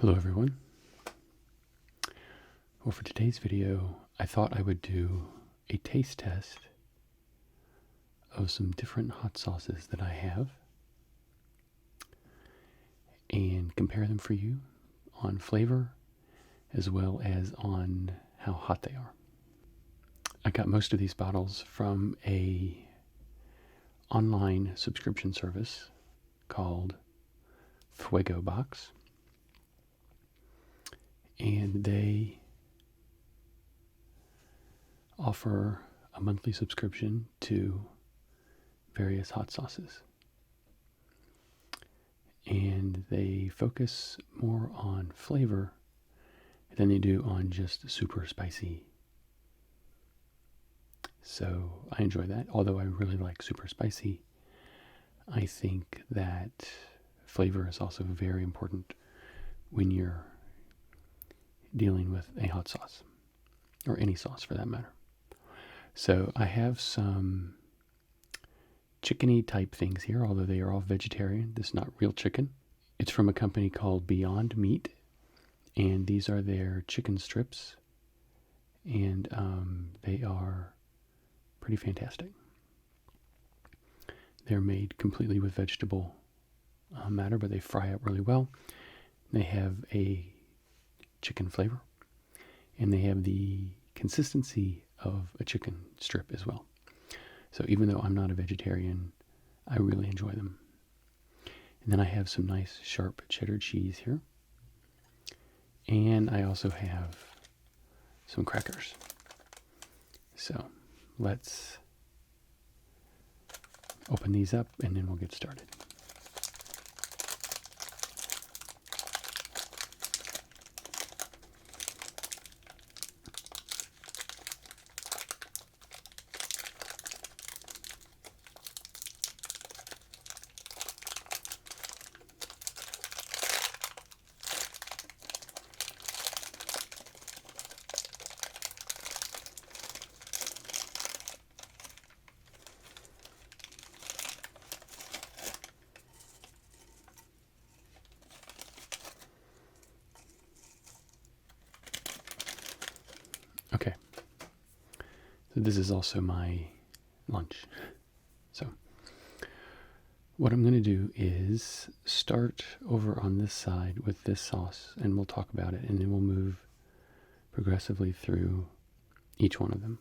Hello everyone. Well, for today's video, I thought I would do a taste test of some different hot sauces that I have and compare them for you on flavor as well as on how hot they are. I got most of these bottles from a online subscription service called Fuego Box, and they offer a monthly subscription to various hot sauces. And they focus more on flavor than they do on just super spicy. So I enjoy that. Although I really like super spicy, I think that flavor is also very important when you're dealing with a hot sauce, or any sauce for that matter. So I have some chickeny type things here, although they are all vegetarian. This is not real chicken. It's from a company called Beyond Meat, and these are their chicken strips, and they are pretty fantastic. They're made completely with vegetable matter, but they fry up really well. They have a chicken flavor, and they have the consistency of a chicken strip as well. So even though I'm not a vegetarian, I really enjoy them. And then I have some nice sharp cheddar cheese here. And I also have some crackers. So let's open these up and then we'll get started. Okay, so this is also my lunch. So what I'm going to do is start over on this side with this sauce, and we'll talk about it, and then we'll move progressively through each one of them.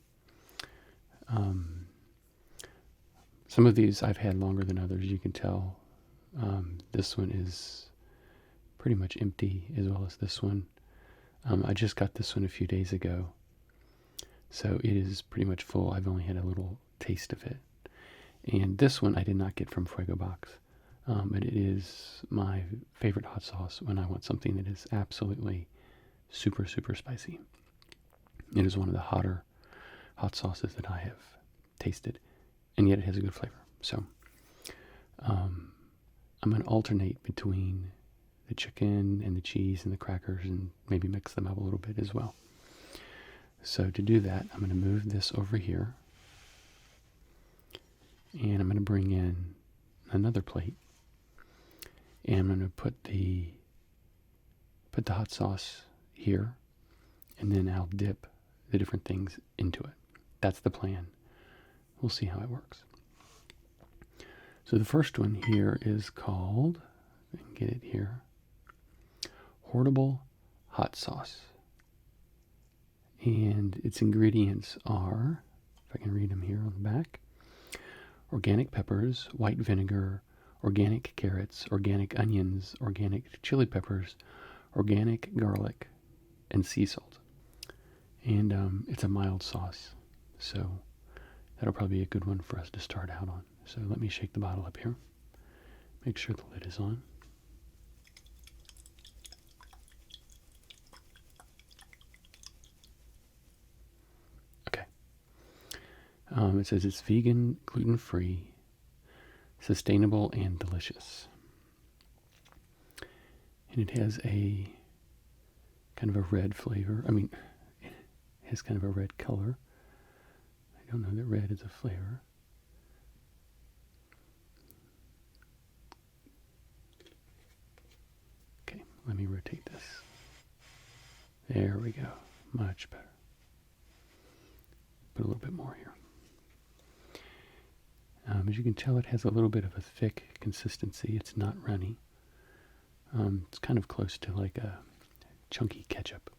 Some of these I've had longer than others, you can tell. This one is pretty much empty, as well as this one. I just got this one a few days ago, so it is pretty much full. I've only had a little taste of it. And this one I did not get from Fuego Box, but it is my favorite hot sauce when I want something that is absolutely super, super spicy. It is one of the hotter hot sauces that I have tasted, and yet it has a good flavor. So I'm going to alternate between the chicken and the cheese and the crackers and maybe mix them up a little bit as well. So to do that, I'm going to move this over here, and I'm going to bring in another plate, and I'm going to put the hot sauce here, and then I'll dip the different things into it. That's the plan. We'll see how it works. So the first one here is called, if I can get it here, Horrible Hot Sauce. And its ingredients are, if I can read them here on the back, organic peppers, white vinegar, organic carrots, organic onions, organic chili peppers, organic garlic, and sea salt. And it's a mild sauce, so that'll probably be a good one for us to start out on. So let me shake the bottle up here. Make sure the lid is on. Okay. It says it's vegan, gluten-free, sustainable, and delicious. And it has a kind of a red flavor. It has kind of a red color. I don't know that red is a flavor. Let me rotate this. There we go. Much better. Put a little bit more here. As you can tell, it has a little bit of a thick consistency. It's not runny. It's kind of close to like a chunky ketchup.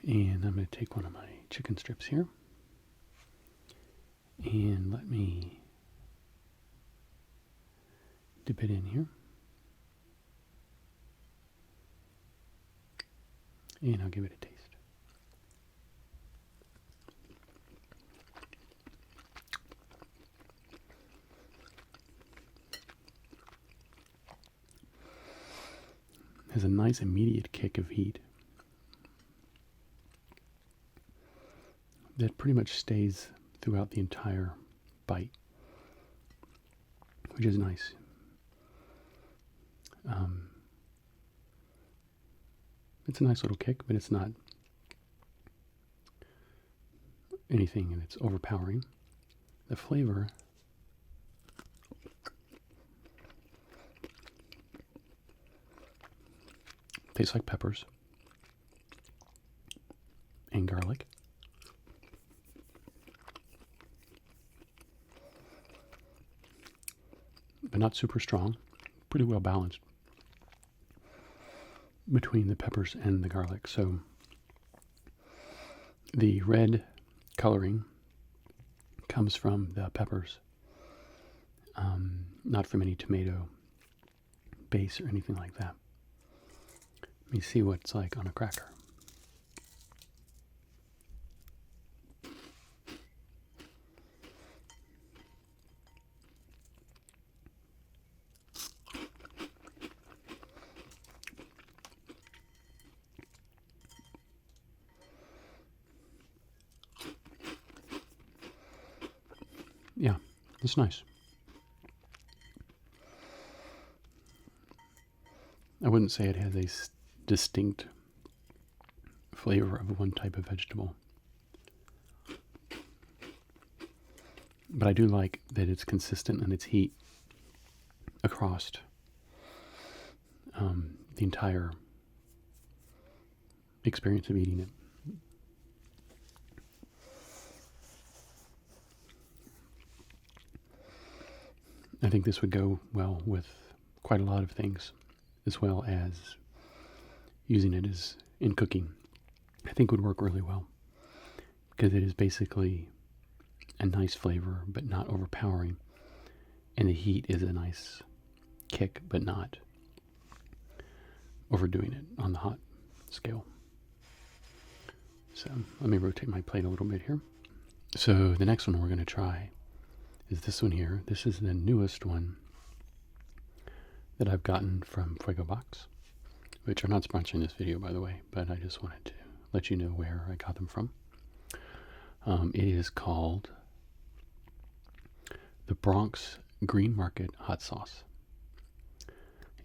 And I'm going to take one of my chicken strips here. And let me dip it in here. And I'll give it a taste. It has a nice immediate kick of heat that pretty much stays throughout the entire bite, which is nice. It's a nice little kick, but it's not anything that's overpowering. The flavor tastes like peppers and garlic. But not super strong. Pretty well balanced between the peppers and the garlic. So the red coloring comes from the peppers, not from any tomato base or anything like that. Let me see what it's like on a cracker. Yeah, it's nice. I wouldn't say it has a distinct flavor of one type of vegetable. But I do like that it's consistent in its heat across the entire experience of eating it. I think this would go well with quite a lot of things, as well as using it as in cooking. I think would work really well because it is basically a nice flavor, but not overpowering, and the heat is a nice kick, but not overdoing it on the hot scale. So let me rotate my plate a little bit here. So the next one we're going to try is this one here. This is the newest one that I've gotten from Fuego Box, which are not sponsoring this video, by the way, but I just wanted to let you know where I got them from. It is called the Bronx Green Market Hot Sauce.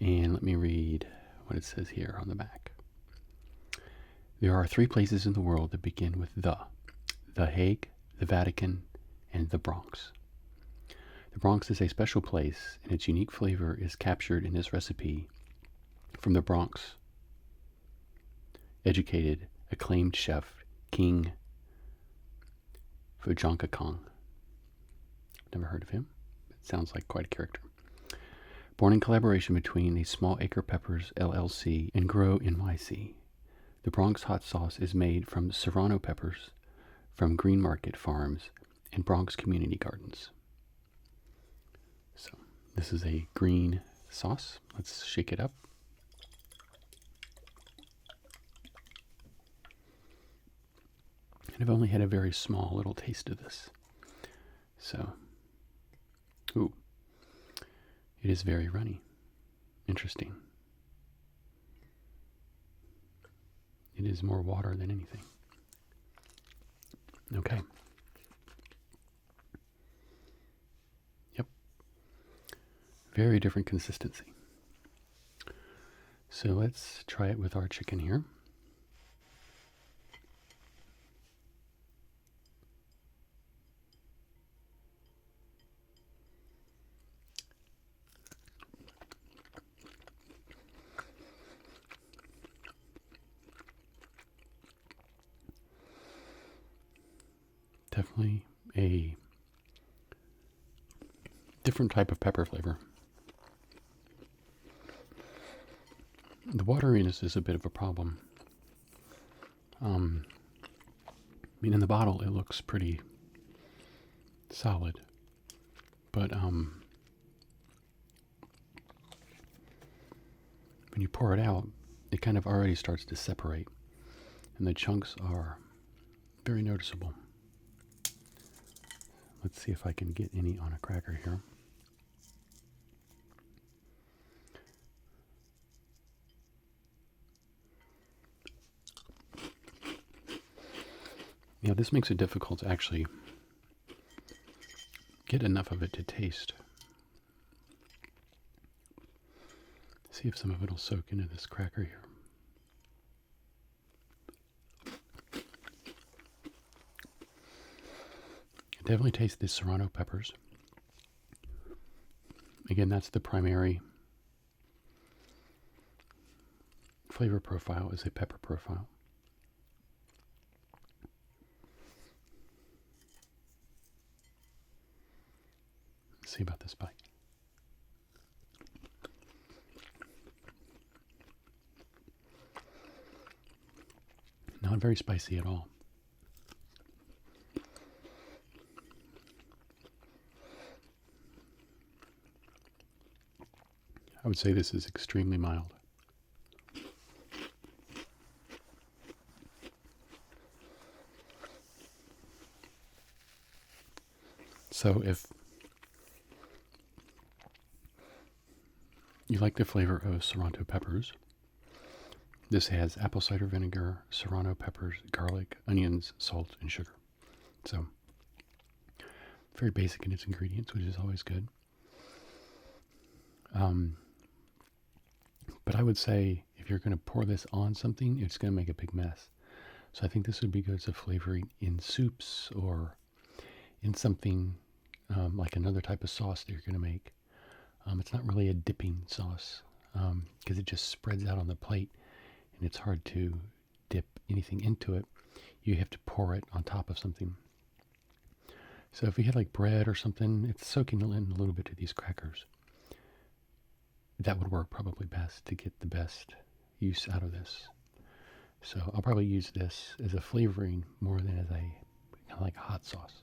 And let me read what it says here on the back. There are 3 places in the world that begin with The Hague, the Vatican, and the Bronx. The Bronx is a special place, and its unique flavor is captured in this recipe from the Bronx educated, acclaimed chef King Fujonkakong. Never heard of him. It sounds like quite a character. Born in collaboration between the Small Acre Peppers LLC and Grow NYC, the Bronx hot sauce is made from serrano peppers from Green Market Farms and Bronx Community Gardens. So this is a green sauce. Let's shake it up. And I've only had a very small little taste of this. So, ooh, it is very runny. Interesting. It is more water than anything. Okay. Yep. Very different consistency. So let's try it with our chicken here. Definitely a different type of pepper flavor. The wateriness is a bit of a problem. I mean, in the bottle it looks pretty solid, but when you pour it out, it kind of already starts to separate, and the chunks are very noticeable. Let's see if I can get any on a cracker here. Yeah, this makes it difficult to actually get enough of it to taste. See if some of it will soak into this cracker here. Definitely taste the serrano peppers. Again, that's the primary flavor profile, is a pepper profile. Let's see about this bite. Not very spicy at all. I would say this is extremely mild. So if you like the flavor of serrano peppers, this has apple cider vinegar, serrano peppers, garlic, onions, salt, and sugar. So very basic in its ingredients, which is always good. But I would say if you're going to pour this on something, it's going to make a big mess. So I think this would be good as a flavoring in soups or in something like another type of sauce that you're going to make. It's not really a dipping sauce because it just spreads out on the plate and it's hard to dip anything into it. You have to pour it on top of something. So if you had like bread or something, it's soaking in a little bit to these crackers. That would work probably best to get the best use out of this. So I'll probably use this as a flavoring more than as a kind of like hot sauce.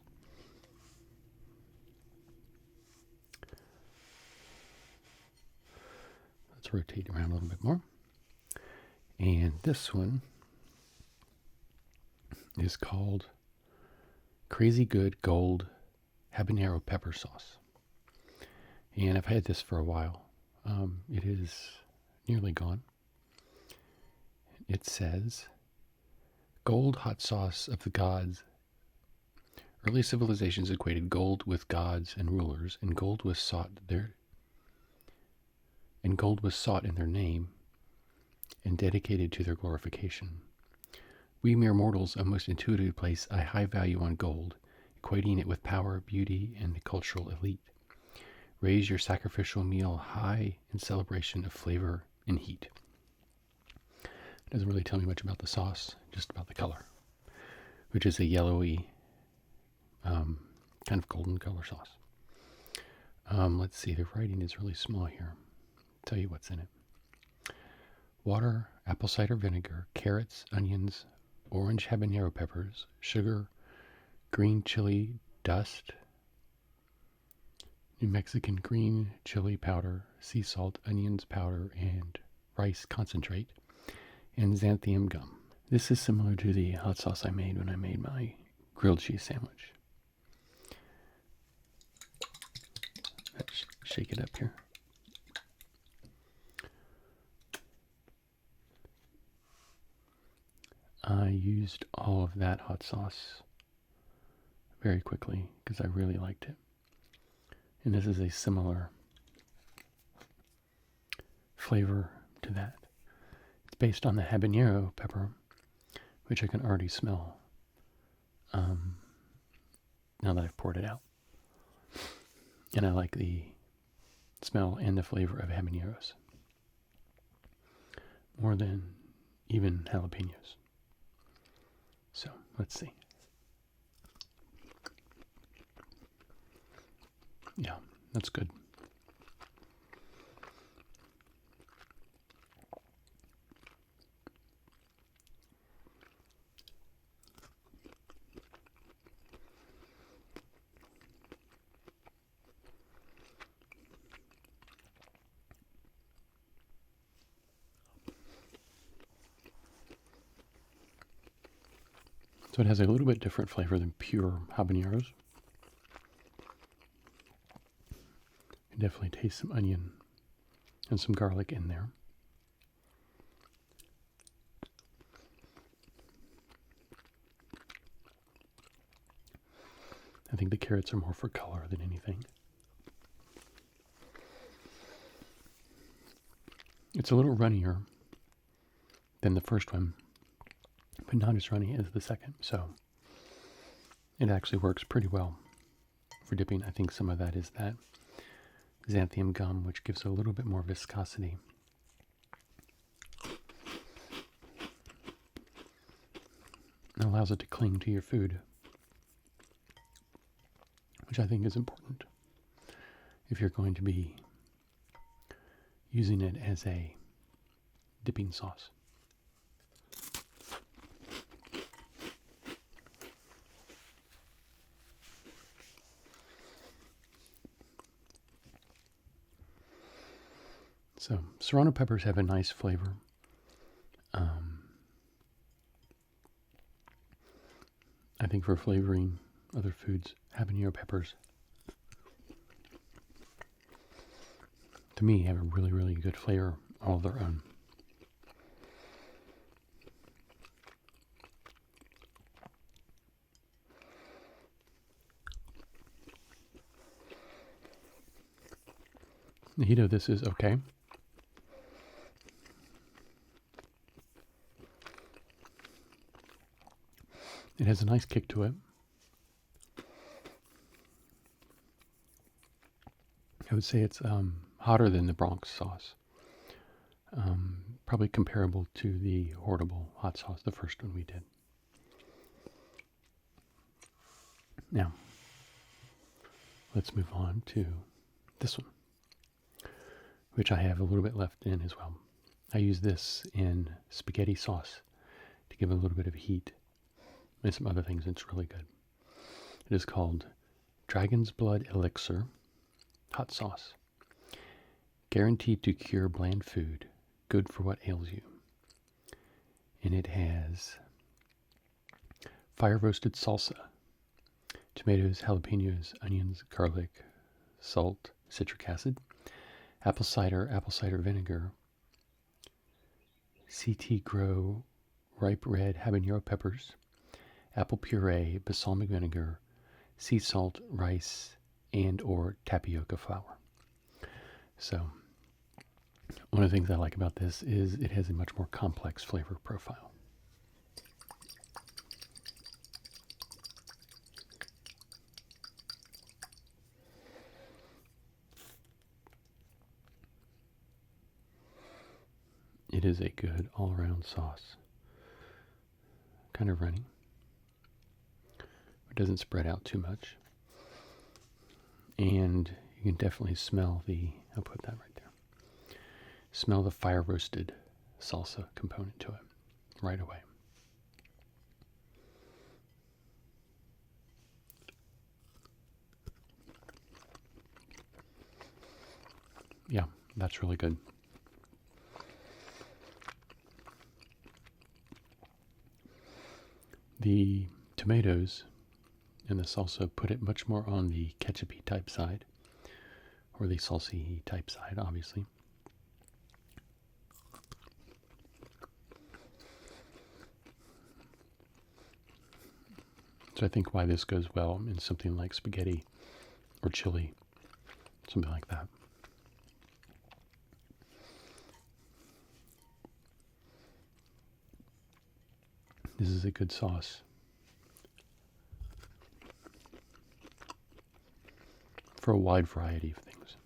Let's rotate around a little bit more. And this one is called Crazy Good Gold Habanero Pepper Sauce. And I've had this for a while. It is nearly gone. It says, gold hot sauce of the gods. Early civilizations equated gold with gods and rulers, and gold was sought in their name and dedicated to their glorification. We mere mortals almost intuitively place a high value on gold, equating it with power, beauty, and the cultural elite. Raise your sacrificial meal high in celebration of flavor and heat. It doesn't really tell me much about the sauce, just about the color, which is a yellowy, kind of golden color sauce. Let's see, the writing is really small here. I'll tell you what's in it. Water, apple cider vinegar, carrots, onions, orange habanero peppers, sugar, green chili dust, New Mexican green chili powder, sea salt, onions powder, and rice concentrate, and xanthium gum. This is similar to the hot sauce I made when I made my grilled cheese sandwich. Let's shake it up here. I used all of that hot sauce very quickly because I really liked it. And this is a similar flavor to that. It's based on the habanero pepper, which I can already smell now that I've poured it out. And I like the smell and the flavor of habaneros more than even jalapenos. So let's see. Yeah, that's good. So it has a little bit different flavor than pure habaneros. You can definitely taste some onion and some garlic in there. I think the carrots are more for color than anything. It's a little runnier than the first one, but not as runny as the second. So it actually works pretty well for dipping. I think some of that is that xanthium gum, which gives a little bit more viscosity. It allows it to cling to your food, which I think is important if you're going to be using it as a dipping sauce. So serrano peppers have a nice flavor. I think for flavoring other foods, habanero peppers, to me, have a really, really good flavor all of their own. The heat of this is okay. It has a nice kick to it. I would say it's hotter than the Bronx sauce. Probably comparable to the Horrible hot sauce, the first one we did. Now, let's move on to this one, which I have a little bit left in as well. I use this in spaghetti sauce to give a little bit of heat and some other things. It's really good. It is called Dragon's Blood Elixir Hot Sauce. Guaranteed to cure bland food, good for what ails you. And it has fire roasted salsa, tomatoes, jalapenos, onions, garlic, salt, citric acid, apple cider vinegar, CT Grow ripe red habanero peppers, apple puree, balsamic vinegar, sea salt, rice, and or tapioca flour. So one of the things I like about this is it has a much more complex flavor profile. It is a good all-around sauce. Kind of runny. It doesn't spread out too much. And you can definitely smell I'll put that right there. Smell the fire roasted salsa component to it right away. Yeah, that's really good. The tomatoes and the salsa put it much more on the ketchup-y type side, or the salsa-y type side, obviously. So I think why this goes well in something like spaghetti or chili, something like that. This is a good sauce for a wide variety of things.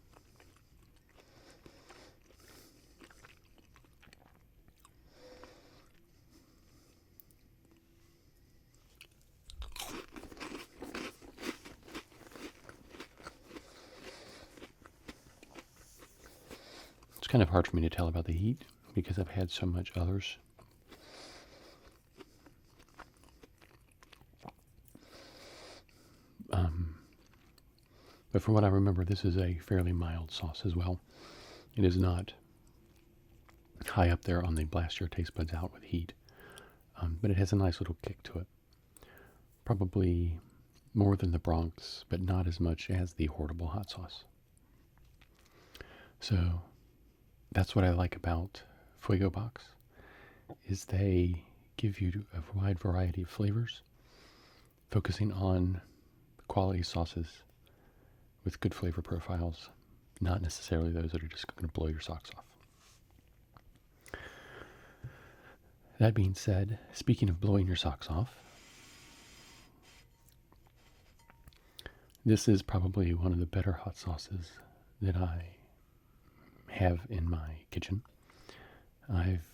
kind of hard for me to tell about the heat because I've had so much others. But from what I remember, this is a fairly mild sauce as well. It is not high up there on the blast your taste buds out with heat, but it has a nice little kick to it. Probably more than the Bronx, but not as much as the Horrible hot sauce. So that's what I like about Fuego Box, is they give you a wide variety of flavors, focusing on quality sauces with good flavor profiles, not necessarily those that are just going to blow your socks off. That being said, speaking of blowing your socks off, this is probably one of the better hot sauces that I have in my kitchen. I've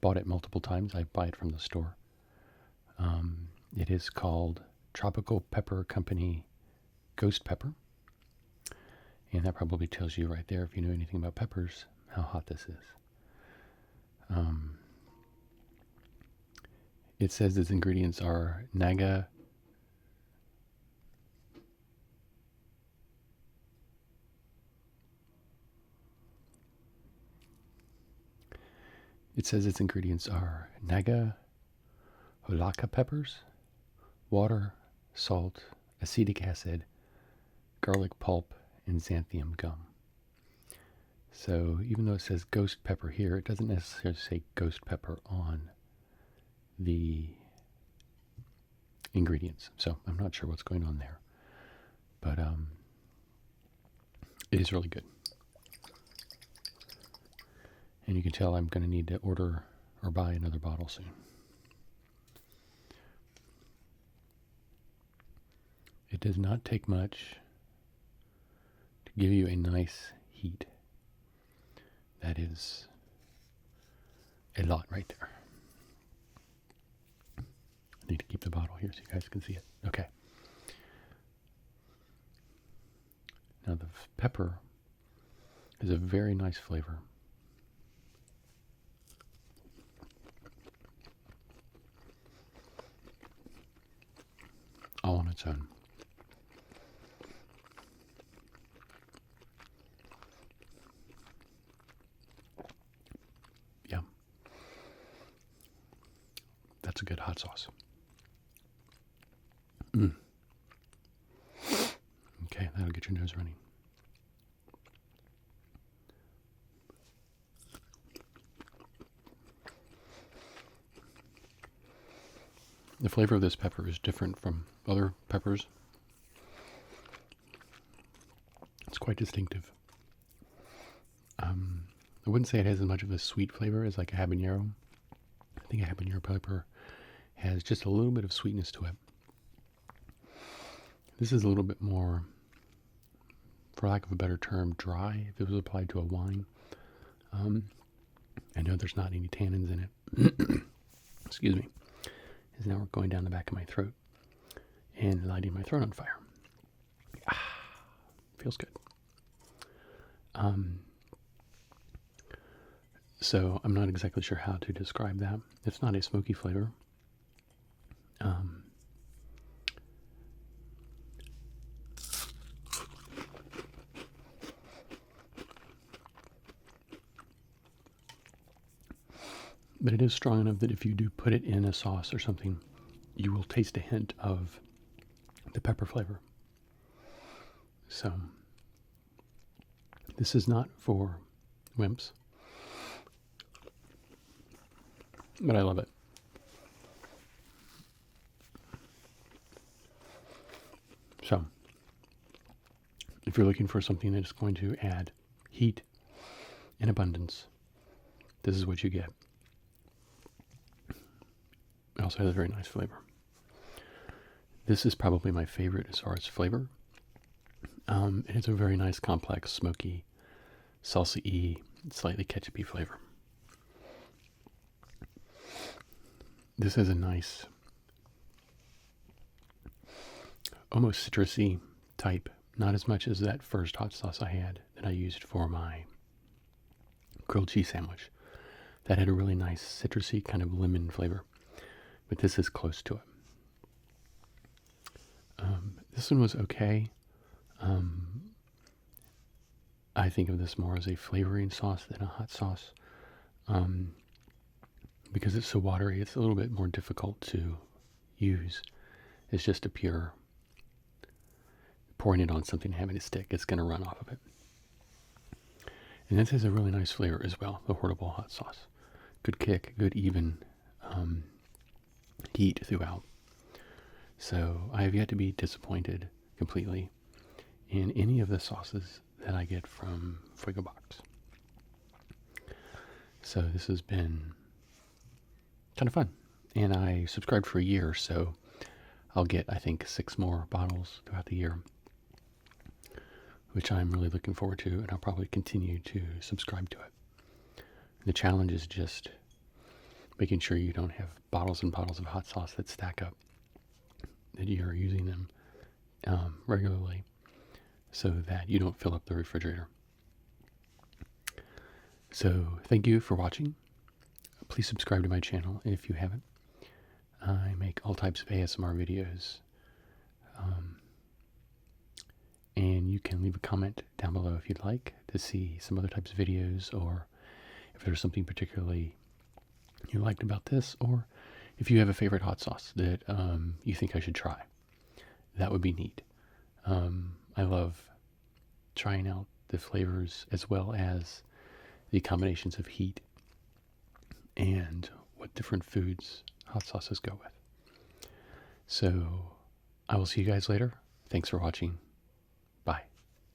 bought it multiple times. I buy it from the store. It is called Tropical Pepper Company Ghost Pepper. And that probably tells you right there, if you know anything about peppers, how hot this is. It says its ingredients are naga, holaka peppers, water, salt, acetic acid, garlic pulp, and xanthium gum. So even though it says ghost pepper here, it doesn't necessarily say ghost pepper on the ingredients. So I'm not sure what's going on there. But it is really good. And you can tell I'm going to need to order or buy another bottle soon. It does not take much to give you a nice heat. That is a lot right there. I need to keep the bottle here so you guys can see it. Okay. Now the pepper is a very nice flavor. All on its own. Yeah. That's a good hot sauce. Okay, that'll get your nose running. The flavor of this pepper is different from other peppers. It's quite distinctive. I wouldn't say it has as much of a sweet flavor as like a habanero. I think a habanero pepper has just a little bit of sweetness to it. This is a little bit more, for lack of a better term, dry if it was applied to a wine. I know there's not any tannins in it. Excuse me. Is now going down the back of my throat and lighting my throat on fire. Feels good. So I'm not exactly sure how to describe that. It's not a smoky flavor. But it is strong enough that if you do put it in a sauce or something, you will taste a hint of the pepper flavor. So, this is not for wimps, but I love it. So, if you're looking for something that is going to add heat in abundance, this is what you get. It also has a very nice flavor. This is probably my favorite as far as flavor. It's a very nice, complex, smoky, salsa-y, slightly ketchup-y flavor. This has a nice, almost citrusy type. Not as much as that first hot sauce I had that I used for my grilled cheese sandwich that had a really nice citrusy kind of lemon flavor, but this is close to it. This one was okay. I think of this more as a flavoring sauce than a hot sauce. Because it's so watery, it's a little bit more difficult to use. It's just a pure pouring it on something and having it stick. It's going to run off of it. And this has a really nice flavor as well, the Horrible hot sauce. Good kick, good even heat throughout. So I have yet to be disappointed completely in any of the sauces that I get from Fuego Box. So this has been kind of fun. And I subscribed for a year, so I'll get, I think, 6 more bottles throughout the year, which I'm really looking forward to, and I'll probably continue to subscribe to it. The challenge is just making sure you don't have bottles and bottles of hot sauce that stack up, that you're using them regularly so that you don't fill up the refrigerator. So thank you for watching. Please subscribe to my channel if you haven't. I make all types of ASMR videos. And you can leave a comment down below if you'd like to see some other types of videos, or if there's something particularly you liked about this, or if you have a favorite hot sauce that you think I should try. That would be neat. I love trying out the flavors as well as the combinations of heat and what different foods hot sauces go with. So I will see you guys later. Thanks for watching.